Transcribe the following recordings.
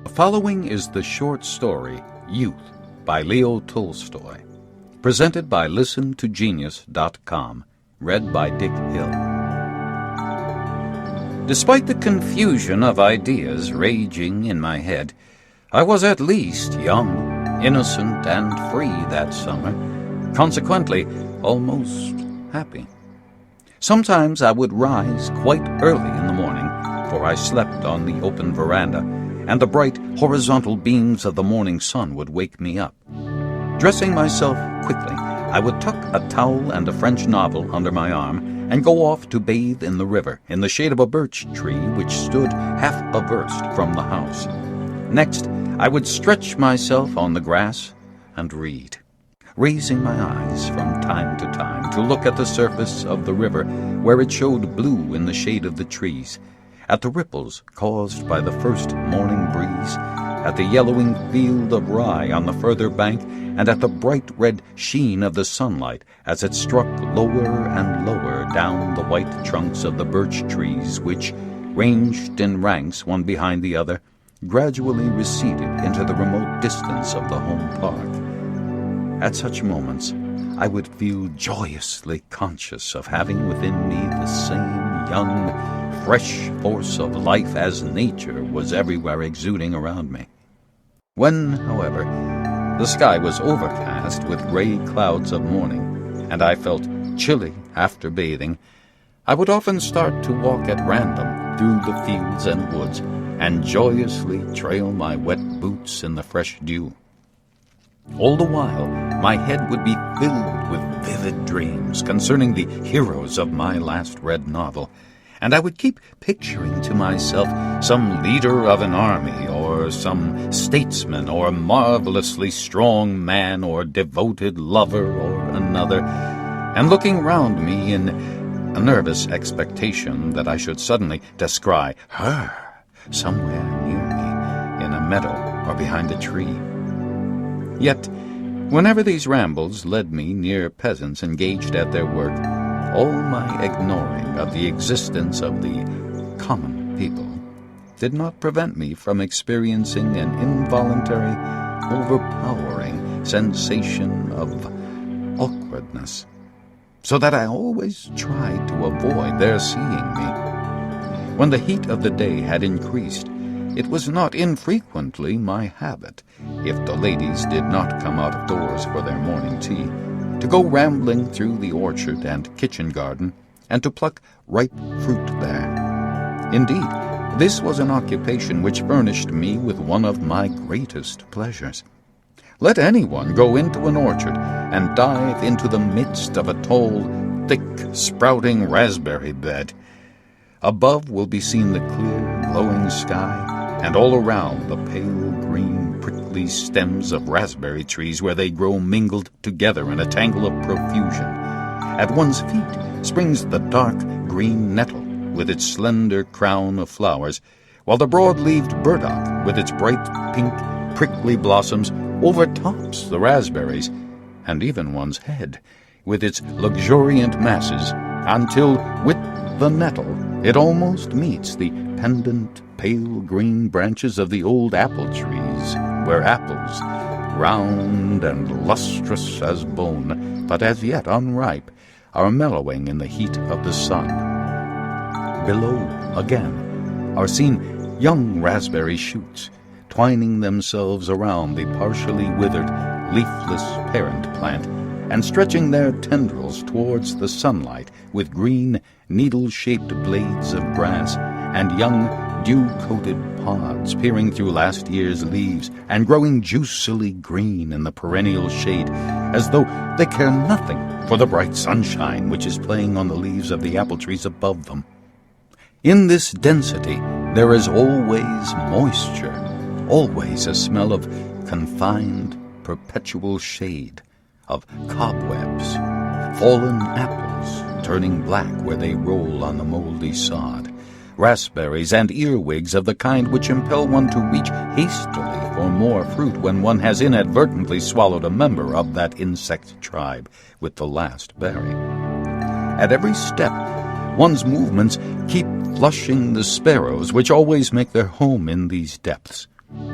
The following is the short story, Youth, by Leo Tolstoy, presented by ListenToGenius.com, read by Dick Hill. Despite the confusion of ideas raging in my head, I was at least young, innocent, and free that summer, consequently almost happy. Sometimes I would rise quite early in the morning, for I slept on the open veranda, and the bright horizontal beams of the morning sun would wake me up. Dressing myself quickly, I would tuck a towel and a French novel under my arm and go off to bathe in the river in the shade of a birch tree which stood half a verst from the house. Next, I would stretch myself on the grass and read, raising my eyes from time to time to look at the surface of the river where it showed blue in the shade of the trees, at the ripples caused by the first morning breeze, at the yellowing field of rye on the further bank, and at the bright red sheen of the sunlight as it struck lower and lower down the white trunks of the birch trees which, ranged in ranks one behind the other, gradually receded into the remote distance of the home park. At such moments, I would feel joyously conscious of having within me the same young, fresh force of life as nature was everywhere exuding around me. When, however, the sky was overcast with gray clouds of morning, and I felt chilly after bathing, I would often start to walk at random through the fields and woods, and joyously trail my wet boots in the fresh dew. All the while, my head would be filled with vivid dreams concerning the heroes of my last read novel, and I would keep picturing to myself some leader of an army, or some statesman, or marvelously strong man, or devoted lover, or another, and looking round me in a nervous expectation that I should suddenly descry her somewhere near me, in a meadow or behind a tree. Yet, whenever these rambles led me near peasants engaged at their work, all my ignoring of the existence of the common people did not prevent me from experiencing an involuntary, overpowering sensation of awkwardness, so that I always tried to avoid their seeing me. When the heat of the day had increased, it was not infrequently my habit, if the ladies did not come out of doors for their morning tea, to go rambling through the orchard and kitchen garden, and to pluck ripe fruit there. Indeed, this was an occupation which furnished me with one of my greatest pleasures. Let anyone go into an orchard and dive into the midst of a tall, thick, sprouting raspberry bed. Above will be seen the clear, glowing sky, and all around the pale green, prickly stems of raspberry trees where they grow mingled together in a tangle of profusion. At one's feet springs the dark green nettle with its slender crown of flowers, while the broad-leaved burdock with its bright pink, prickly blossoms overtops the raspberries, and even one's head with its luxuriant masses, until with the nettle it almost meets the pendant pale green branches of the old apple trees, where apples, round and lustrous as bone, but as yet unripe, are mellowing in the heat of the sun. Below, again, are seen young raspberry shoots, twining themselves around the partially withered, leafless parent plant, and stretching their tendrils towards the sunlight with green, needle-shaped blades of grass, and young, dew-coated pods peering through last year's leaves and growing juicily green in the perennial shade, as though they care nothing for the bright sunshine which is playing on the leaves of the apple trees above them. In this density there is always moisture, always a smell of confined, perpetual shade, of cobwebs, fallen apples turning black where they roll on the moldy sod, raspberries and earwigs of the kind which impel one to reach hastily for more fruit when one has inadvertently swallowed a member of that insect tribe with the last berry. At every step, one's movements keep flushing the sparrows which always make their home in these depths,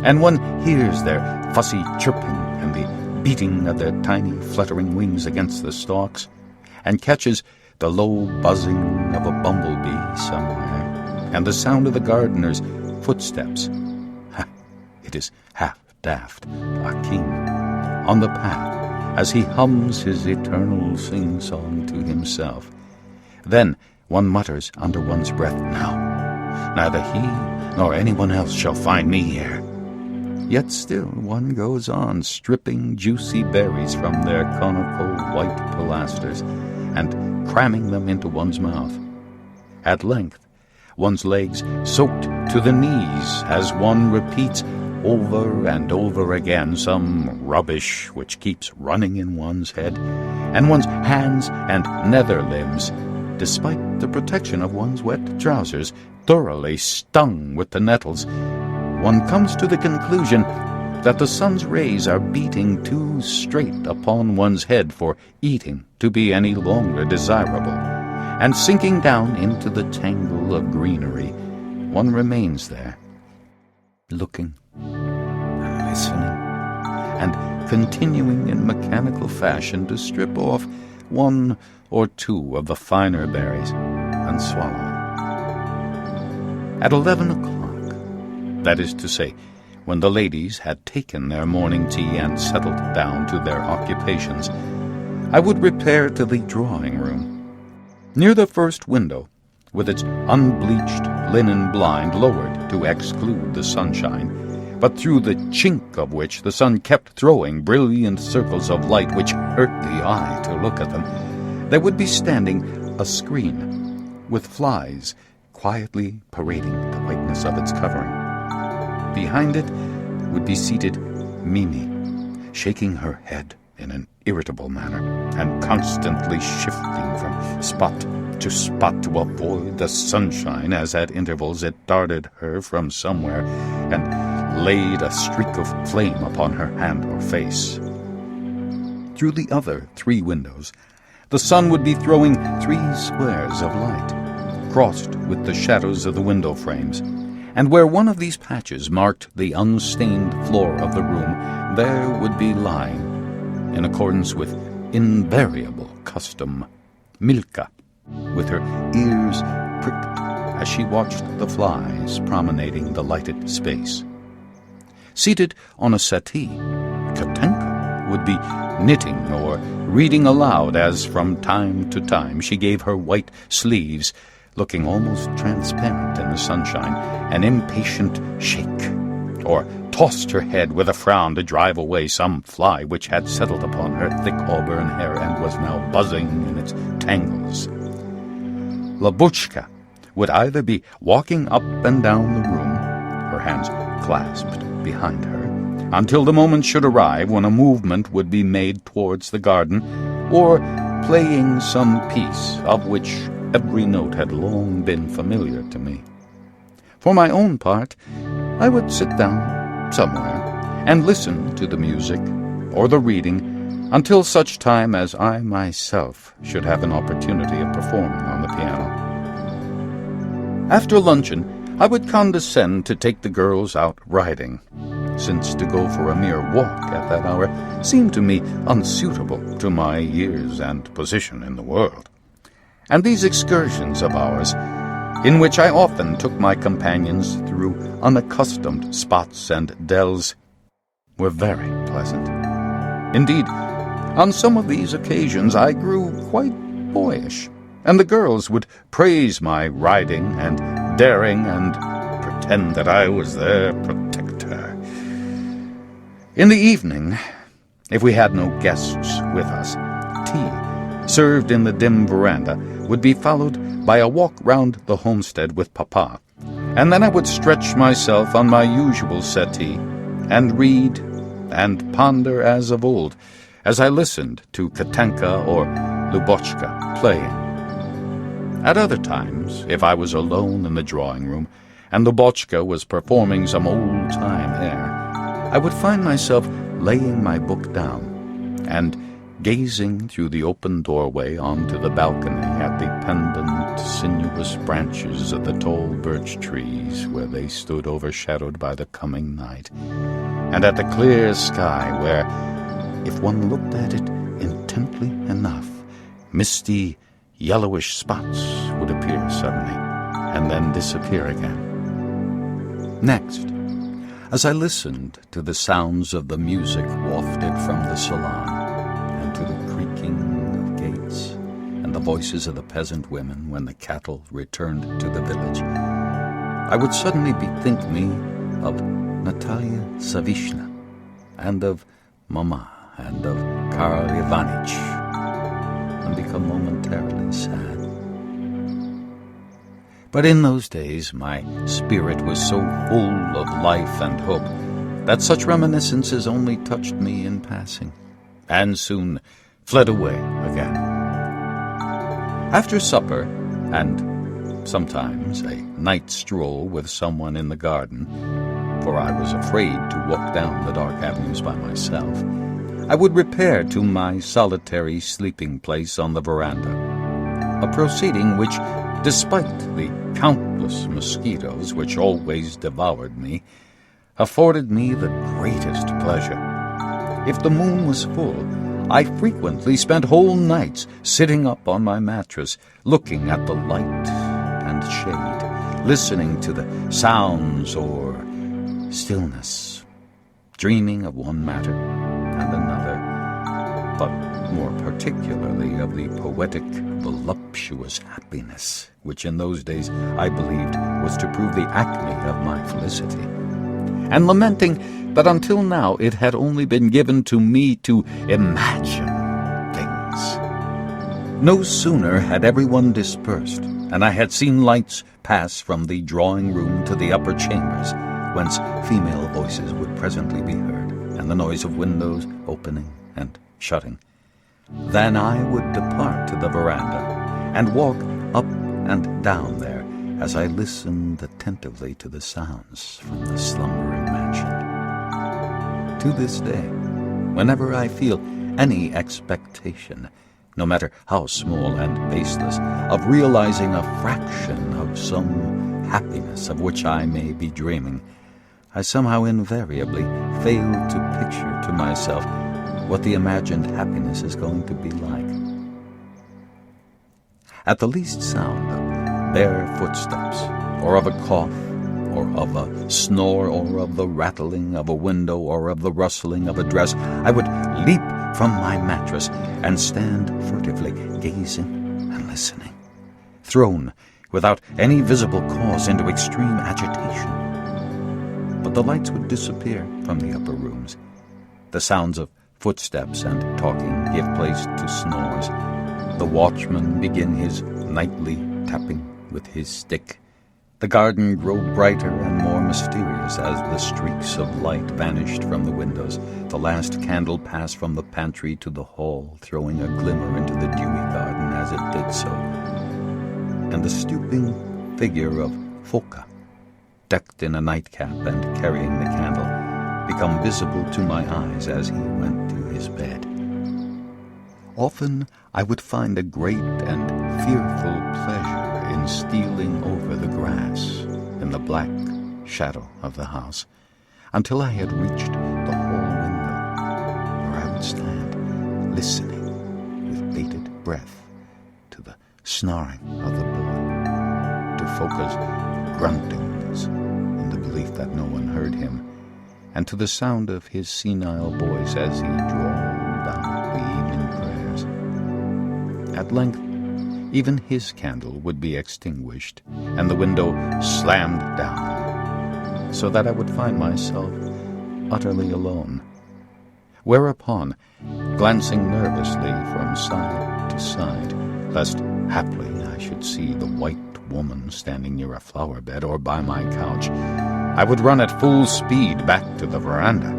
and one hears their fussy chirping and the beating of their tiny fluttering wings against the stalks, and catches the low buzzing of a bumblebee somewhere, and the sound of the gardener's footsteps. It is half daft, a king, on the path, as he hums his eternal sing-song to himself. Then one mutters under one's breath, "Now, neither he nor anyone else shall find me here." Yet still one goes on stripping juicy berries from their conical white pilasters and cramming them into one's mouth. At length, one's legs soaked to the knees as one repeats over and over again some rubbish which keeps running in one's head, and one's hands and nether limbs, despite the protection of one's wet trousers, thoroughly stung with the nettles, one comes to the conclusion that the sun's rays are beating too straight upon one's head for eating to be any longer desirable, and sinking down into the tangle of greenery, one remains there, looking and listening, and continuing in mechanical fashion to strip off one or two of the finer berries and swallow them. At 11 o'clock, that is to say, when the ladies had taken their morning tea and settled down to their occupations, I would repair to the drawing-room. Near the first window, with its unbleached linen blind lowered to exclude the sunshine, but through the chink of which the sun kept throwing brilliant circles of light which hurt the eye to look at them, there would be standing a screen, with flies quietly parading the whiteness of its covering. Behind it would be seated Mimi, shaking her head in an irritable manner, and constantly shifting from spot to spot to avoid the sunshine as at intervals it darted her from somewhere and laid a streak of flame upon her hand or face. Through the other 3 windows, the sun would be throwing 3 squares of light, crossed with the shadows of the window frames, and where one of these patches marked the unstained floor of the room, there would be lying, in accordance with invariable custom, Milka, with her ears pricked as she watched the flies promenading the lighted space. Seated on a settee, �㑃𝐿𝐾𝐿 would be knitting or reading aloud as from time to time she gave her white sleeves, looking almost transparent in the sunshine, an impatient shake, or tossed her head with a frown to drive away some fly which had settled upon her thick auburn hair and was now buzzing in its tangles. Labuchka would either be walking up and down the room, her hands clasped behind her, until the moment should arrive when a movement would be made towards the garden, or playing some piece of which every note had long been familiar to me. For my own part, I would sit down somewhere and listen to the music or the reading until such time as I myself should have an opportunity of performing on the piano. After luncheon, I would condescend to take the girls out riding, since to go for a mere walk at that hour seemed to me unsuitable to my years and position in the world. And these excursions of ours, in which I often took my companions through unaccustomed spots and dells, were very pleasant. Indeed, on some of these occasions I grew quite boyish, and the girls would praise my riding and daring and pretend that I was their protector. In the evening, if we had no guests with us, tea, served in the dim veranda, would be followed by a walk round the homestead with Papa, and then I would stretch myself on my usual settee and read and ponder as of old, as I listened to Katanka or Lubochka playing. At other times, if I was alone in the drawing-room and Lubochka was performing some old-time air, I would find myself laying my book down and gazing through the open doorway onto the balcony at the pendant, sinuous branches of the tall birch trees where they stood overshadowed by the coming night, and at the clear sky where, if one looked at it intently enough, misty, yellowish spots would appear suddenly and then disappear again. Next, as I listened to the sounds of the music wafted from the salon, and to the creaking of gates, and the voices of the peasant women when the cattle returned to the village, I would suddenly bethink me of Natalia Savishna, and of Mama, and of Karl Ivanich, and become momentarily sad. But in those days my spirit was so full of life and hope that such reminiscences only touched me in passing, and soon fled away again. After supper, and sometimes a night stroll with someone in the garden, for I was afraid to walk down the dark avenues by myself, I would repair to my solitary sleeping place on the veranda, a proceeding which, despite the countless mosquitoes which always devoured me, afforded me the greatest pleasure. If the moon was full, I frequently spent whole nights sitting up on my mattress, looking at the light and shade, listening to the sounds or stillness, dreaming of one matter and another, but more particularly of the poetic, voluptuous happiness which in those days I believed was to prove the acme of my felicity, and lamenting that until now it had only been given to me to imagine things. No sooner had everyone dispersed, and I had seen lights pass from the drawing-room to the upper chambers, whence female voices would presently be heard, and the noise of windows opening and shutting, then I would depart to the veranda, and walk up and down there as I listened attentively to the sounds from the slumbering mansion. To this day, whenever I feel any expectation, no matter how small and baseless, of realizing a fraction of some happiness of which I may be dreaming, I somehow invariably fail to picture to myself what the imagined happiness is going to be like. At the least sound of bare footsteps, or of a cough, or of a snore, or of the rattling of a window, or of the rustling of a dress, I would leap from my mattress and stand furtively gazing and listening, thrown without any visible cause into extreme agitation. But the lights would disappear from the upper rooms. The sounds of footsteps and talking give place to snores. The watchman begin his nightly tapping with his stick. The garden grew brighter and more mysterious as the streaks of light vanished from the windows. The last candle passed from the pantry to the hall, throwing a glimmer into the dewy garden as it did so. And the stooping figure of Foka, decked in a nightcap and carrying the candle, become visible to my eyes as he went to his bed. Often I would find a great and fearful pleasure in stealing over the grass in the black shadow of the house until I had reached the hall window, where I would stand listening with bated breath to the snoring of the boy, to Foka's gruntings in the belief that no one heard him, and to the sound of his senile voice as he drawled out the evening prayers. At length, even his candle would be extinguished, and the window slammed down, so that I would find myself utterly alone. Whereupon, glancing nervously from side to side, lest haply I should see the white woman standing near a flower bed or by my couch, I would run at full speed back to the veranda.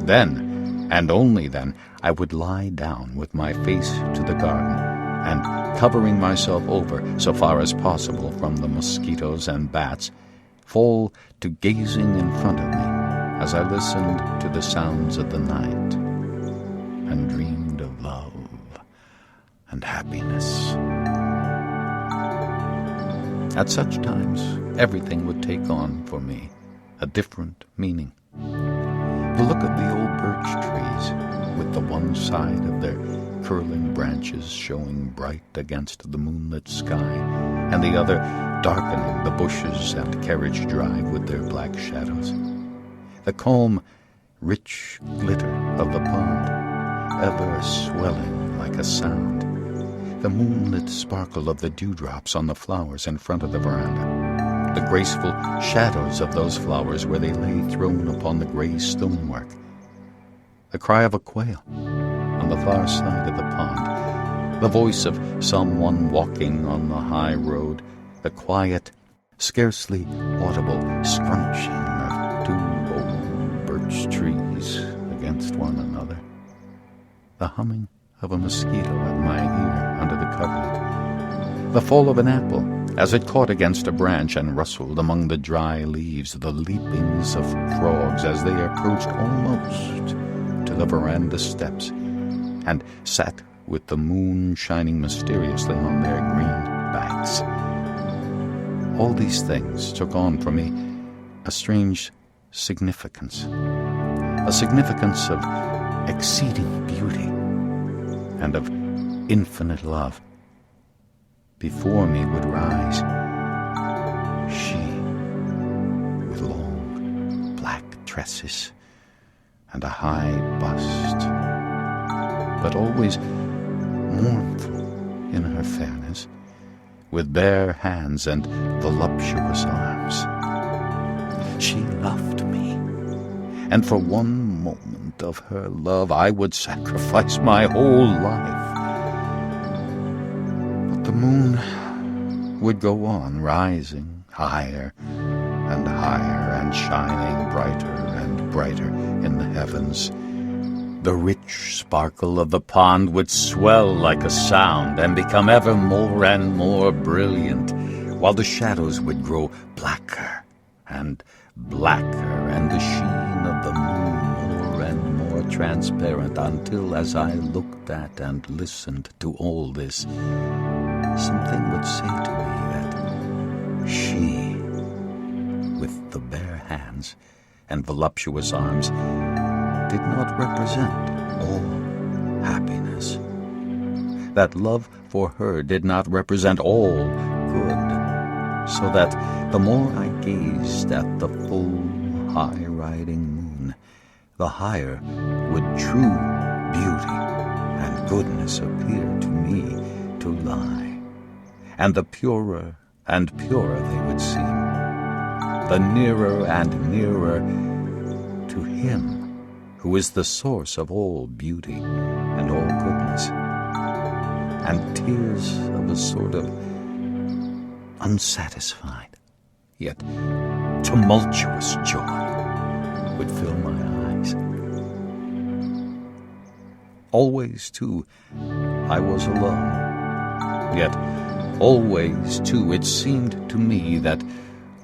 Then, and only then, I would lie down with my face to the garden, and, covering myself over so far as possible from the mosquitoes and bats, fall to gazing in front of me as I listened to the sounds of the night and dreamed of and happiness. At such times, everything would take on, for me, a different meaning. The look of the old birch trees, with the one side of their curling branches showing bright against the moonlit sky, and the other darkening the bushes and carriage drive with their black shadows. The calm, rich glitter of the pond, ever swelling like a sound. The moonlit sparkle of the dewdrops on the flowers in front of the veranda. The graceful shadows of those flowers where they lay thrown upon the gray stonework. The cry of a quail on the far side of the pond. The voice of someone walking on the high road. The quiet, scarcely audible scrunching of two old birch trees against one another. The humming of a mosquito at my ear under the coverlet. The fall of an apple as it caught against a branch and rustled among the dry leaves. The leapings of frogs as they approached almost to the veranda steps and sat with the moon shining mysteriously on their green backs. All these things took on for me a strange significance, a significance of exceeding beauty and of infinite love. Before me would rise she, with long black tresses and a high bust, but always mournful in her fairness, with bare hands and voluptuous arms. She loved me, and for one moment of her love I would sacrifice my whole life. But the moon would go on rising higher and higher and shining brighter and brighter in the heavens. The rich sparkle of the pond would swell like a sound and become ever more and more brilliant, while the shadows would grow blacker and blacker, and the sheen of the moon more and more transparent, until, as I looked at and listened to all this, something would say to me that she, with the bare hands and voluptuous arms, did not represent all happiness. That love for her did not represent all good, so that the more I gazed at the full, high-riding moon, the higher would true beauty and goodness appear to me to lie, and the purer and purer they would seem, the nearer and nearer to him who is the source of all beauty and all goodness. And tears of a sort of unsatisfied, yet tumultuous joy would fill my eyes. Always, too, I was alone. Yet always, too, it seemed to me that,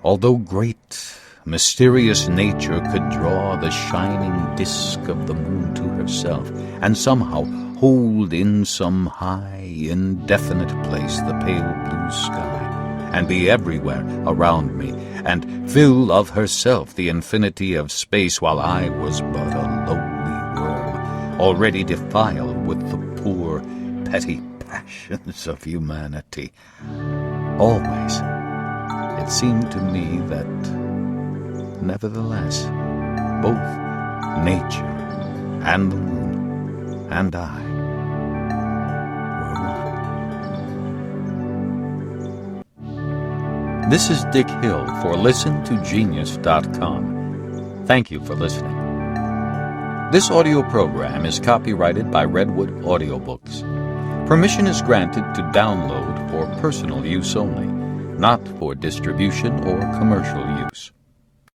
although great, mysterious nature could draw the shining disk of the moon to herself, and somehow hold in some high, indefinite place the pale blue sky, and be everywhere around me, and fill of herself the infinity of space, while I was but a lowly worm, already defiled with the poor, petty passions of humanity. Always, it seemed to me that, nevertheless, both nature and the moon and I were one. This is Dick Hill for ListenToGenius.com. Thank you for listening. This audio program is copyrighted by Redwood Audiobooks. Permission is granted to download for personal use only, not for distribution or commercial use.